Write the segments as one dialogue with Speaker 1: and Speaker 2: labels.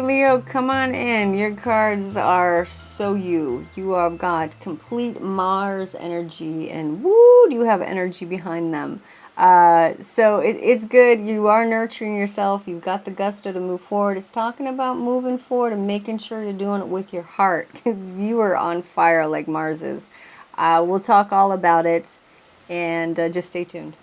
Speaker 1: Leo, come on in. Your cards are so you. You have got complete Mars energy, and woo, do you have energy behind them. So it's good. You are nurturing yourself. You've got the gusto to move forward. It's talking about moving forward and making sure you're doing it with your heart because you are on fire like Mars is. We'll talk all about it, and just stay tuned.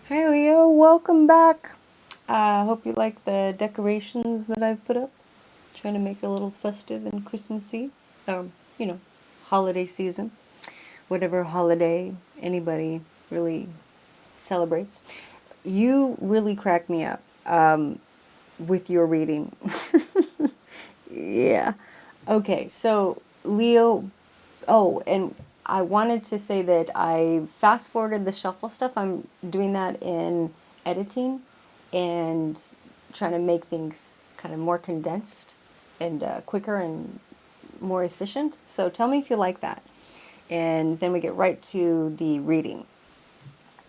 Speaker 1: Hi Leo, welcome back. I hope you like the decorations that I've put up. Trying to make it a little festive and Christmassy. You know, holiday season. Whatever holiday anybody really celebrates. You really crack me up with your reading. Yeah. Okay, so Leo, oh, and I wanted to say that I fast forwarded the shuffle stuff. I'm doing that in editing and trying to make things kind of more condensed and quicker and more efficient. So tell me if you like that. And then we get right to the reading,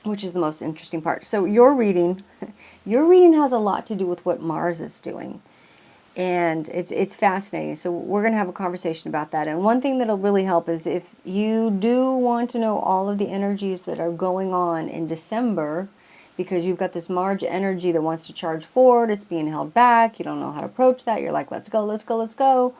Speaker 1: which is the most interesting part. So your reading, your reading has a lot to do with what Mars is doing. And it's fascinating. So we're going to have a conversation about that. And one thing that'll really help is if you do want to know all of the energies that are going on in December, because you've got this Mars energy that wants to charge forward, it's being held back, you don't know how to approach that, you're like, let's go, let's go, let's go.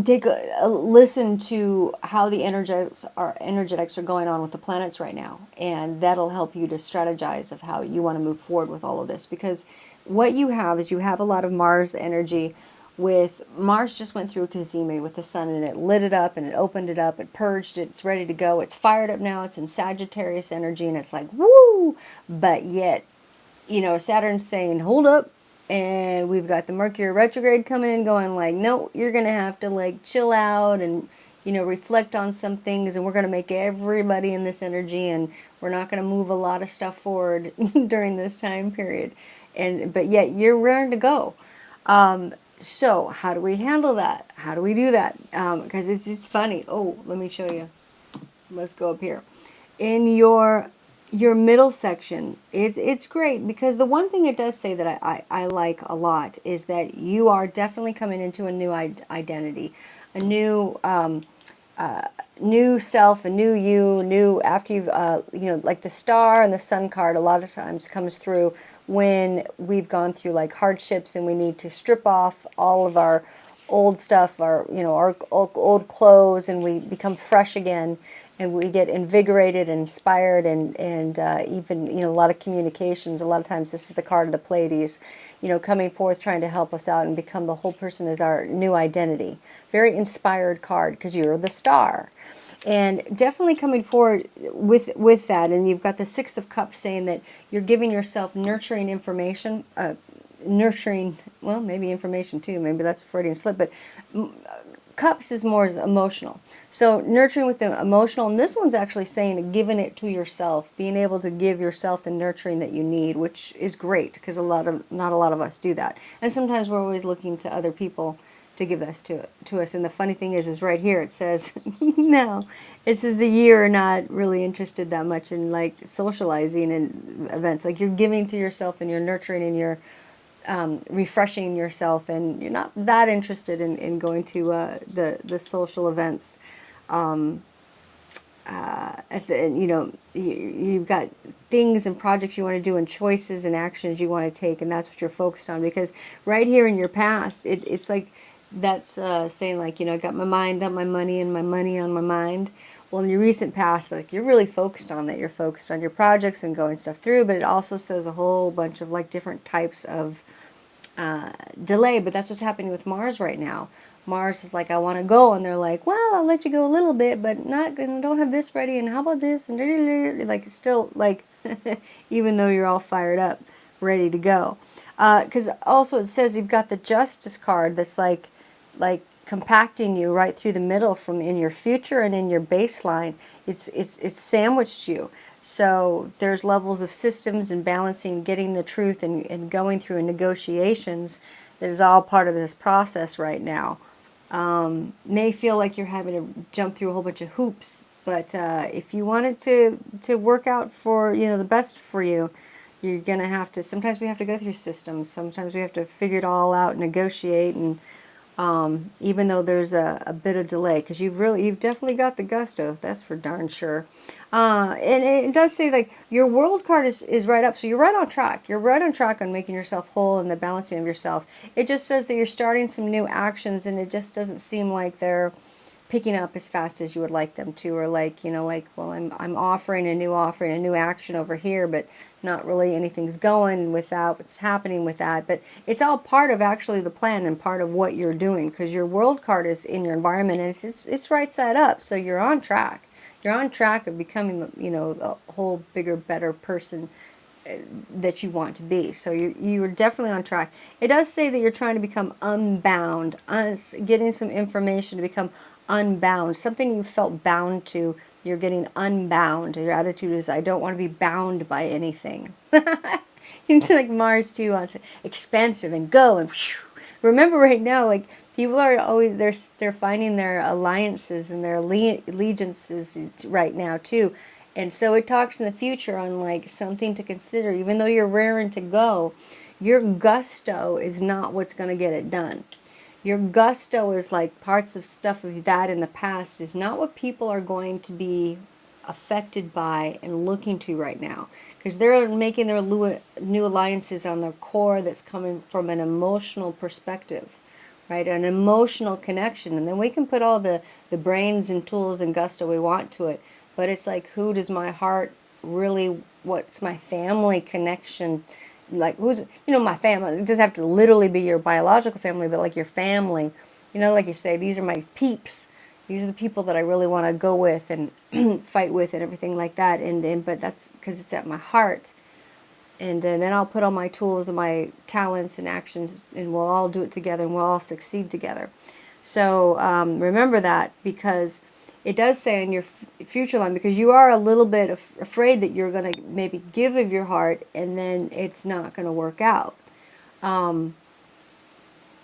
Speaker 1: Take a listen to how the energetics are going on with the planets right now, and that'll help you to strategize of how you want to move forward with all of this. Because what you have is you have a lot of Mars energy. With Mars just went through a Kazemi with the sun, and it lit it up and it opened it up, it purged it, it's ready to go, it's fired up now, it's in Sagittarius energy, and it's like woo. But yet, Saturn's saying, hold up. And we've got the Mercury retrograde coming in going like, no, you're going to have to like chill out and, reflect on some things. And we're going to make everybody in this energy. And we're not going to move a lot of stuff forward during this time period. But yet you're ready to go. So how do we handle that? How do we do that? Because it's funny. Oh, let me show you. Let's go up here. In your middle section, it's great because the one thing it does say that I like a lot is that you are definitely coming into a new identity, a new new self, a new you, new after you've like the star and the sun card a lot of times comes through when we've gone through like hardships and we need to strip off all of our old stuff, our old clothes, and we become fresh again, and we get invigorated, and inspired, and even a lot of communications. A lot of times, this is the card of the Pleiades, coming forth, trying to help us out and become the whole person as our new identity. Very inspired card because you're the star. And definitely coming forward with that, and you've got the Six of Cups saying that you're giving yourself nurturing information, nurturing, well, maybe information too, maybe that's a Freudian slip, but cups is more emotional. So nurturing with the emotional, and this one's actually saying giving it to yourself, being able to give yourself the nurturing that you need, which is great because not a lot of us do that. And sometimes we're always looking to other people to give this to us. And the funny thing is right here it says, no, it says that you're not really interested that much in like socializing and events. Like you're giving to yourself and you're nurturing and you're refreshing yourself, and you're not that interested in going to the social events. You've got things and projects you want to do and choices and actions you want to take, and that's what you're focused on. Because right here in your past, it's like that's saying like, I got my mind on my money and my money on my mind. Well, in your recent past, like you're really focused on that. You're focused on your projects and going stuff through, but it also says a whole bunch of like different types of delay. But that's what's happening with Mars right now. Mars is like, I want to go, and they're like, well, I'll let you go a little bit, but not, and don't have this ready, and how about this, and like still like, even though you're all fired up, ready to go. Because also it says you've got the Justice card that's like compacting you right through the middle from in your future and in your baseline. It's sandwiched you. So there's levels of systems and balancing, getting the truth and going through negotiations that is all part of this process right now. May feel like you're having to jump through a whole bunch of hoops, but if you want it to work out for the best for you, you're gonna have to. Sometimes we have to go through systems. Sometimes we have to figure it all out, negotiate, and even though there's a bit of delay, because you've definitely got the gusto, that's for darn sure. And it does say like your world card is right up, so you're right on track. You're right on track on making yourself whole and the balancing of yourself. It just says that you're starting some new actions, and it just doesn't seem like they're picking up as fast as you would like them to, or like like, well, I'm offering a new action over here, but not really anything's going without what's happening with that. But it's all part of actually the plan and part of what you're doing, because your world card is in your environment, and it's right side up, so you're on track. You're on track of becoming the whole bigger, better person that you want to be. So you're definitely on track. It does say that you're trying to become unbound, getting some information to become unbound. Something you felt bound to, you're getting unbound. Your attitude is, I don't want to be bound by anything. It's like Mars too, wants expansive and go and whew. Remember right now, like people are always they're finding their alliances and their allegiances right now too. And so it talks in the future on like something to consider. Even though you're raring to go, your gusto is not what's going to get it done. Your gusto is like parts of stuff of that in the past is not what people are going to be affected by and looking to right now, because they're making their new alliances on their core that's coming from an emotional perspective, right? An emotional connection. And then we can put all the brains and tools and gusto we want to it, but it's like, who does my heart really, what's my family connection, like who's my family. It doesn't have to literally be your biological family, but like your family, like you say, these are my peeps. These are the people that I really want to go with and fight with and everything like that. And but that's because it's at my heart. And then I'll put all my tools and my talents and actions, and we'll all do it together, and we'll all succeed together. So remember that, because it does say in your future line, because you are a little bit afraid that you're going to maybe give of your heart and then it's not going to work out.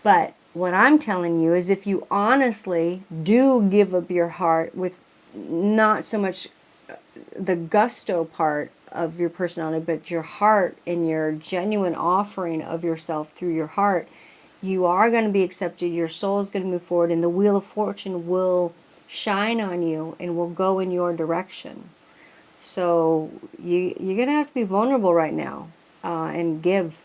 Speaker 1: But what I'm telling you is, if you honestly do give up your heart with not so much the gusto part of your personality, but your heart and your genuine offering of yourself through your heart, you are going to be accepted. Your soul is going to move forward, and the wheel of fortune will shine on you and will go in your direction. So you're going to have to be vulnerable right now, and give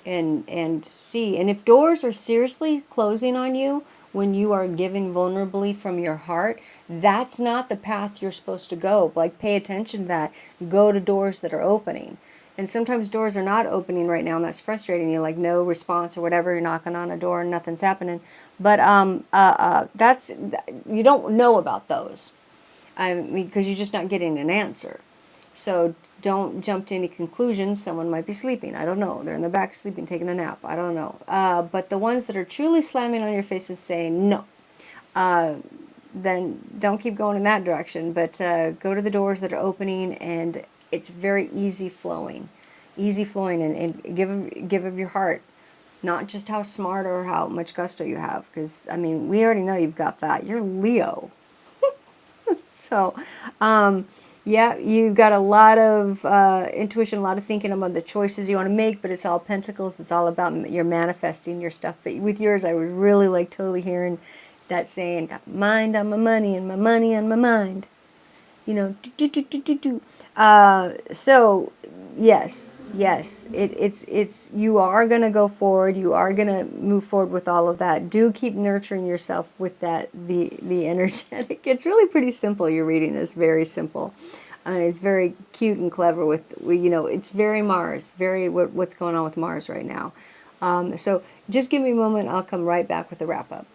Speaker 1: and see. And if doors are seriously closing on you when you are giving vulnerably from your heart, that's not the path you're supposed to go. Like, pay attention to that. Go to doors that are opening. And sometimes doors are not opening right now, and that's frustrating you, like no response or whatever. You're knocking on a door and nothing's happening. But that's, you don't know about those, because you're just not getting an answer. So don't jump to any conclusions. Someone might be sleeping. I don't know. They're in the back sleeping, taking a nap. I don't know. But the ones that are truly slamming on your face and saying no, then don't keep going in that direction. But go to the doors that are opening, and it's very easy flowing, and give of your heart. Not just how smart or how much gusto you have, because I mean, we already know you've got that. You're Leo. So, yeah, you've got a lot of intuition, a lot of thinking about the choices you want to make, but it's all pentacles. It's all about your manifesting your stuff. But with yours, I was really like totally hearing that saying, got mind on my money and my money on my mind. So, yes, Yes, it's you are going to go forward. You are going to move forward with all of that. Do keep nurturing yourself with that the energetic. It's really pretty simple. Your reading is very simple. It's very cute and clever it's very Mars, very what's going on with Mars right now. So just give me a moment. I'll come right back with the wrap up.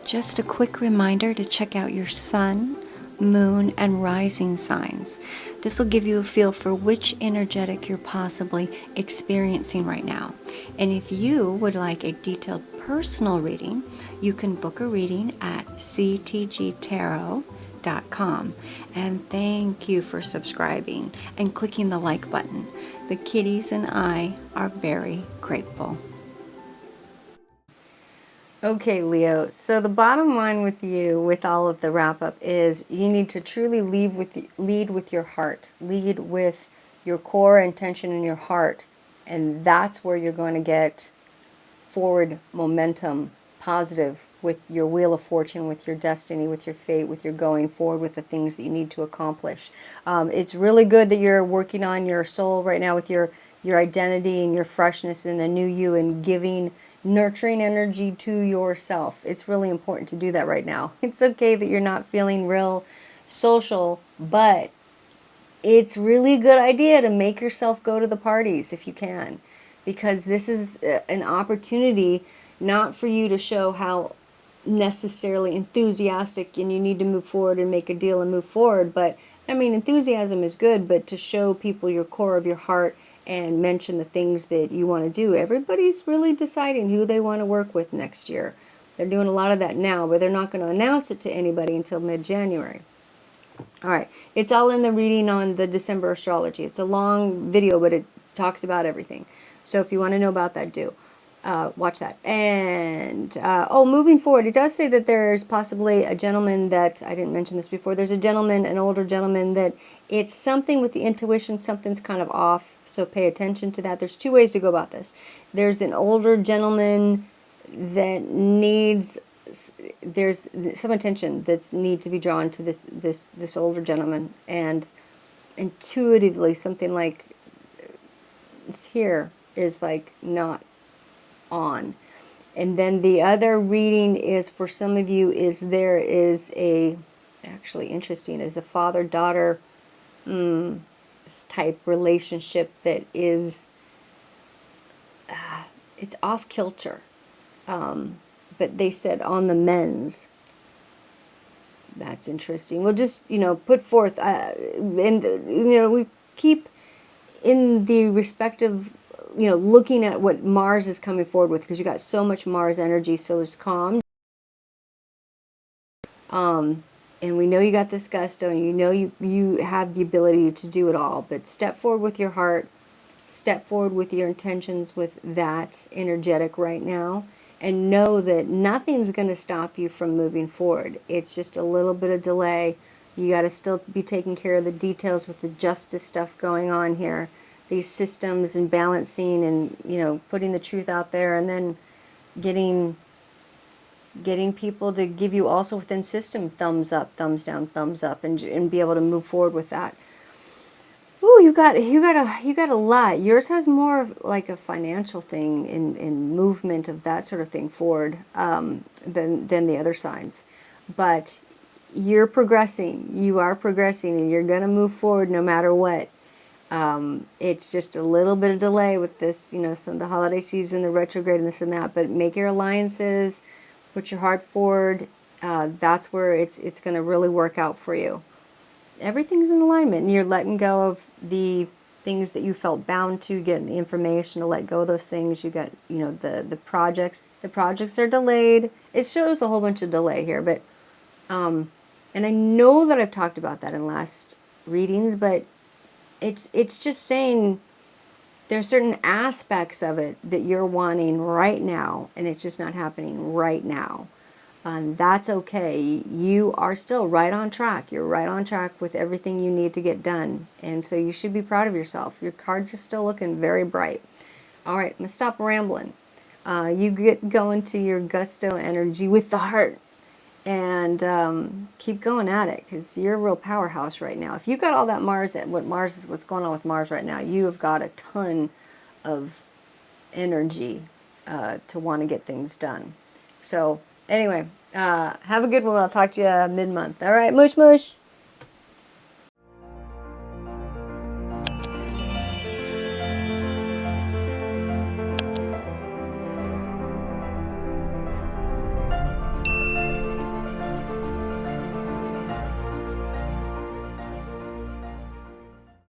Speaker 1: Just a quick reminder to check out your sun, moon, and rising signs. This will give you a feel for which energetic you're possibly experiencing right now. And if you would like a detailed personal reading, you can book a reading at ctgtarot.com. And thank you for subscribing and clicking the like button. The kitties and I are very grateful. Okay, Leo. So the bottom line with you, with all of the wrap up, is you need to truly lead with your heart, lead with your core intention in your heart, and that's where you're going to get forward momentum, positive with your wheel of fortune, with your destiny, with your fate, with your going forward with the things that you need to accomplish. It's really good that you're working on your soul right now with your identity and your freshness and the new you, and giving nurturing energy to yourself. It's really important to do that right now. It's okay that you're not feeling real social, but it's really a good idea to make yourself go to the parties if you can, because this is an opportunity not for you to show how necessarily enthusiastic and you need to move forward and make a deal and move forward, but I mean, enthusiasm is good, but to show people your core of your heart and mention the things that you want to do. Everybody's really deciding who they want to work with next year. They're doing a lot of that now, but they're not going to announce it to anybody until mid-January. All right, it's all in the reading on the December astrology. It's a long video, but it talks about everything. So if you want to know about that, do watch that. And moving forward, it does say that there's possibly a gentleman that I didn't mention this before. There's a gentleman, an older gentleman, that it's something with the intuition. Something's kind of off, so pay attention to that. There's two ways to go about this. There's an older gentleman that needs, there's some attention that's need to be drawn to this older gentleman, and intuitively something like it's here is like not on. And then the other reading is for some of you is there is a, actually interesting, is a father-daughter type relationship that is it's off kilter, but they said on the men's. That's interesting. We'll just put forth and we keep in the respective looking at what Mars is coming forward with, because you got so much Mars energy. So it's calm, and we know you got this gusto, and you have the ability to do it all, but step forward with your heart, step forward with your intentions, with that energetic right now, and know that nothing's going to stop you from moving forward. It's just a little bit of delay. You got to still be taking care of the details with the justice stuff going on here, these systems and balancing, and putting the truth out there, and then getting people to give you also within system thumbs up, thumbs down, thumbs up, and be able to move forward with that. Ooh, you got a lot. Yours has more of like a financial thing in movement of that sort of thing forward than the other signs, but you're progressing. You are progressing, and you're gonna move forward no matter what. It's just a little bit of delay with this, some of the holiday season, the retrograde, and this and that. But make your alliances, put your heart forward. That's where it's going to really work out for you. Everything's in alignment, and you're letting go of the things that you felt bound to, getting the information to let go of those things. You got, the projects. The projects are delayed. It shows a whole bunch of delay here, but and I know that I've talked about that in last readings, but it's just saying there's certain aspects of it that you're wanting right now, and it's just not happening right now. That's okay. You are still right on track. You're right on track with everything you need to get done. And so you should be proud of yourself. Your cards are still looking very bright. All right, I'm going to stop rambling. You get going to your gusto energy with the heart. and keep going at it, because you're a real powerhouse right now. If you got all that Mars, what's going on with Mars right now, you have got a ton of energy to want to get things done. So anyway, have a good one. I'll talk to you mid-month. All right, mush mush.